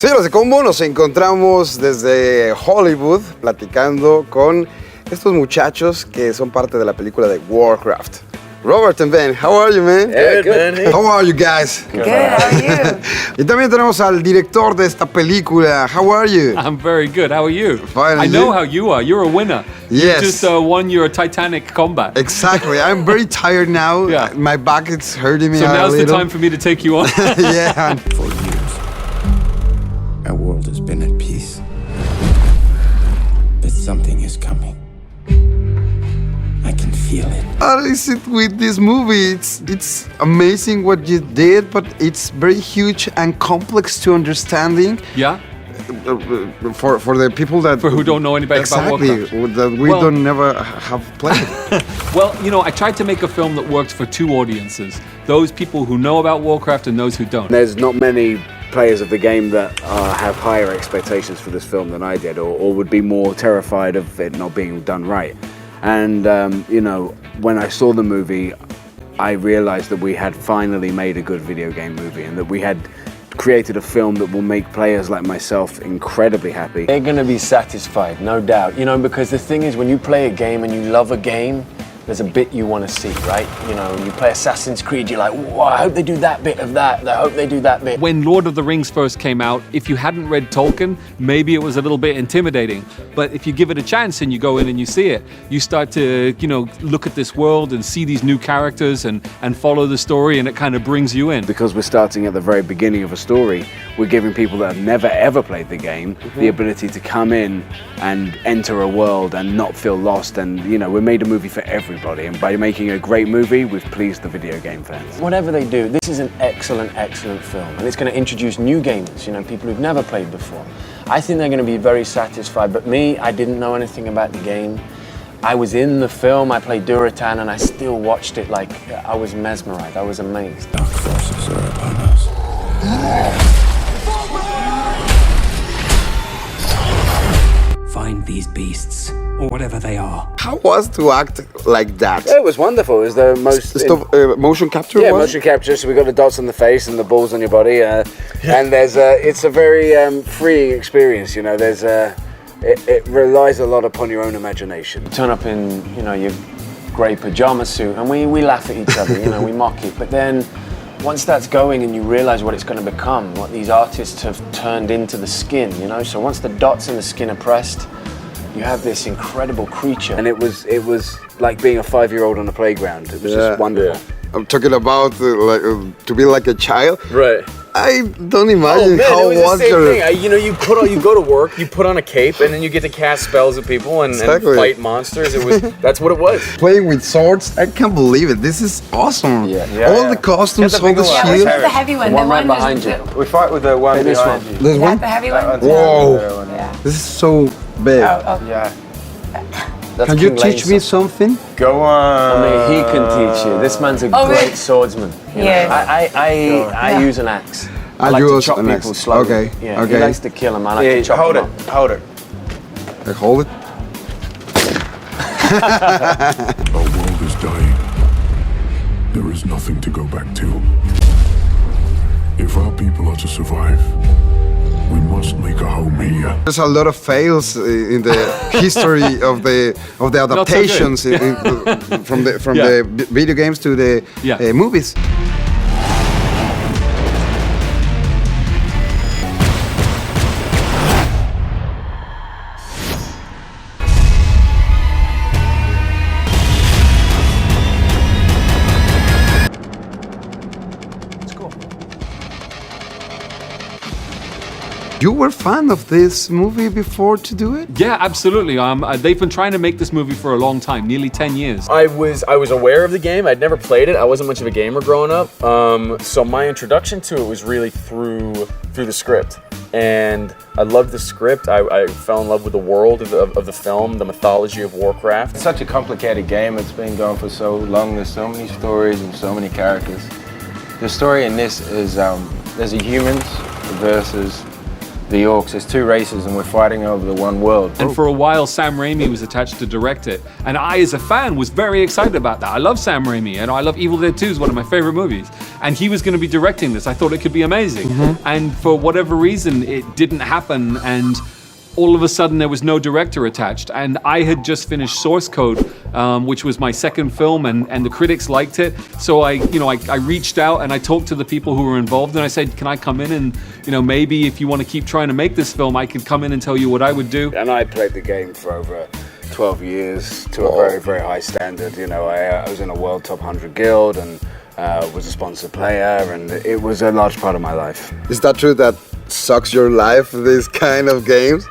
Señores de Combo, nos encontramos desde Hollywood platicando con estos muchachos que son parte de la película de Warcraft. Robert and Ben, how are you, man? Yeah, good, man. How are you guys? Good, how are you? Y también tenemos al director de esta película. How are you? I'm very good. How are you? Fine. I know how you are. You're a winner. Yes. You just won your Titanic combat. Exactly. I'm very tired now. Yeah. My back is hurting me So a now's the little. time for me to take you on. Yeah. For years, our world has been at peace. But something is coming. I can feel it. How is it with this movie? It's amazing what you did, but it's very huge and complex to understanding. Yeah? For the people that For who don't know anything about Warcraft. that we Well- don't never have played. Well, you know, I tried to make a film that works for two audiences. Those people who know about Warcraft and those who don't. There's not many players of the game that have higher expectations for this film than I did, or would be more terrified of it not being done right. And, you know, when I saw the movie, I realized that we had finally made a good video game movie and that we had created a film that will make players like myself incredibly happy. They're going to be satisfied, no doubt. You know, because the thing is, when you play a game and you love a game, there's a bit you want to see, right? You know, you play Assassin's Creed, you're like, whoa, I hope they do that bit of that. I hope they do that bit. When Lord of the Rings first came out, if you hadn't read Tolkien, maybe it was a little bit intimidating. But if you give it a chance and you go in and you see it, you start to, you know, look at this world and see these new characters and follow the story, and it kind of brings you in. Because we're starting at the very beginning of a story, we're giving people that have never ever played the game the ability to come in and enter a world and not feel lost. And, you know, we made a movie for everybody. And by making a great movie, we've pleased the video game fans. Whatever they do, this is an excellent, excellent film. And it's going to introduce new gamers, you know, people who've never played before. I think they're going to be very satisfied. But me, I didn't know anything about the game. I was in the film, I played Duratan, and I still watched it like I was mesmerized, I was amazed. Dark forces are upon us. Find these beasts, or whatever they are. How was to act like that? It was wonderful. It was the most... Motion capture? Yeah, was? motion capture. So we got the dots on the face and the balls on your body, and it's a very freeing experience. You know, it relies a lot upon your own imagination. Turn up in, you know, your grey pajama suit, and we laugh at each other, you know, we mock it. But then once that's going and you realize what it's going to become, what these artists have turned into the skin, you know, so once the dots in the skin are pressed, you have this incredible creature. And it was like being a 5-year-old on a playground. It was just wonderful. I'm talking about to be like a child. Right. I don't imagine how it was the was same your... thing. You know, you go to work, you put on a cape, and then you get to cast spells at people and fight monsters. That's what it was. Playing with swords, I can't believe it. This is awesome. All the costumes, all the Yeah, which shield. was the heavy one? The one right was behind you. We fight with the one This behind one. you. This Is one? that the heavy one? Whoa, Yeah. this is so big. Oh, Yeah. That's Can you King teach me Lancel. something? Go on. I mean, he can teach you. This man's a Oh, great really? swordsman. You know, Yeah. I use an axe. I I like use to chop an people axe. slowly. Okay, Yeah, okay. He likes to kill them. I like to chop Hold them it. up. Hold it. I hold it. Our world is dying. There is nothing to go back to. If our people are to survive, we must make a home here. There's a lot of fails in the history of the adaptations from the video games to the movies. You were fan of this movie before to do it? Yeah, absolutely. They've been trying to make this movie for a long time, nearly 10 years. I was aware of the game. I'd never played it. I wasn't much of a gamer growing up. So my introduction to it was really through the script. And I loved the script. I fell in love with the world of the film, the mythology of Warcraft. It's such a complicated game. It's been going for so long. There's so many stories and so many characters. The story in this is there's a humans versus the orcs. There's 2 races and we're fighting over the one world. And for a while, Sam Raimi was attached to direct it. And I, as a fan, was very excited about that. I love Sam Raimi, and I love Evil Dead 2 is one of my favorite movies. And he was going to be directing this. I thought it could be amazing. And for whatever reason, it didn't happen. And all of a sudden, there was no director attached. And I had just finished Source Code, which was my second film, and the critics liked it. So I reached out and I talked to the people who were involved, and I said, can I come in and, maybe if you want to keep trying to make this film, I could come in and tell you what I would do. And I played the game for over 12 years to a very, very high standard. I was in a World Top 100 Guild and was a sponsored player, and it was a large part of my life. Is that true that sucks your life, these kind of games?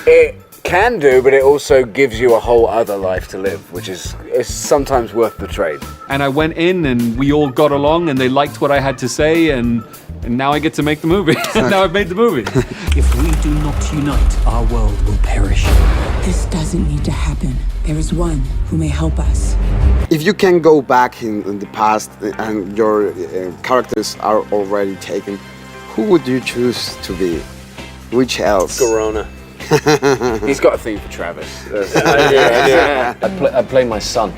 It can do, but it also gives you a whole other life to live, which is sometimes worth the trade. And I went in and we all got along and they liked what I had to say, and now I get to make the movie. Now I've made the movie. If we do not unite, our world will perish. This doesn't need to happen. There is one who may help us. If you can go back in the past and your characters are already taken, who would you choose to be? Which else? Corona. He's got a theme for Travis. I play my son.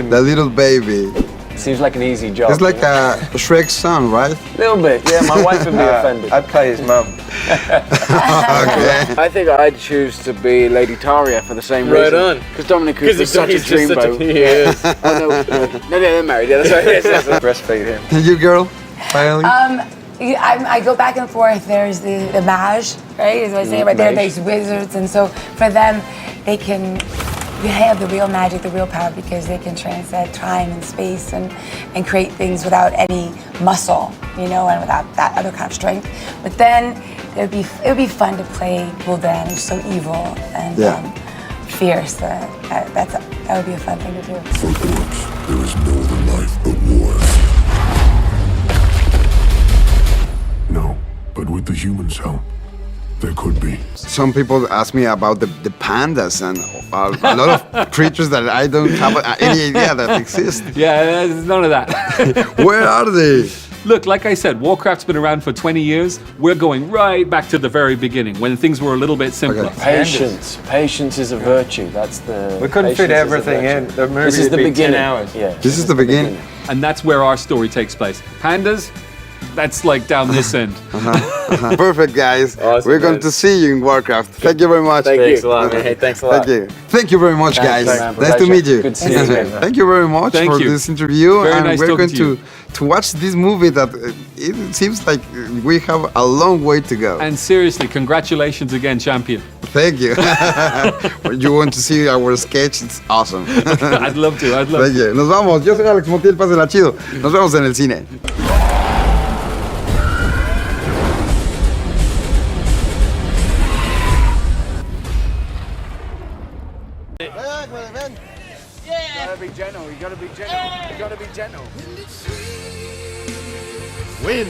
The little baby. Seems like an easy job. It's like a Shrek's son, right? A little bit, yeah. My wife would be offended. I'd play his mum. Okay. I think I'd choose to be Lady Taria for the same reason. Right on. Because Dominic is such a he's just dreamboat. He is. No, they're married. Yeah, that's right. Breastfeed him. And you, girl? Finally? I go back and forth. There's the mage, right? As I say right there, there's wizards, and so for them, they have the real magic, the real power, because they can transcend time and space and create things without any muscle, and without that other kind of strength. But then it would be fun to play Gul'dan, who's so evil and fierce. That would be a fun thing to do. For orcs, there is no other life but war. No, but with the humans' help, there could be. Some people ask me about the pandas and a lot of creatures that I don't have any idea that exist. Yeah, there's none of that. Where are they? Look, like I said, Warcraft's been around for 20 years. We're going right back to the very beginning, when things were a little bit simpler. Okay. Patience is a virtue. That's the. We couldn't fit everything in. The movie This is the would be 10 beginning. hours. Yeah. This is the beginning. And that's where our story takes place. Pandas, that's like down this end. Perfect, guys. Awesome, We're going guys. to see you in Warcraft. Thank you very much. Thanks a lot, man. Hey, thanks a lot. Thank you. Thank you very much, guys. man. Nice to meet you. Good to see you again. Thank you very much Thank for you. this interview. Very and nice we're talking going to to watch this movie that it seems like we have a long way to go. And seriously, congratulations again, champion. Thank you. When you want to see our sketch, it's awesome. I'd love to. Thank you. Nos vamos. Yo soy Alex Montiel, pásenla chido. Nos vemos en el cine. You gotta be gentle. You gotta be gentle. You gotta be gentle. Win!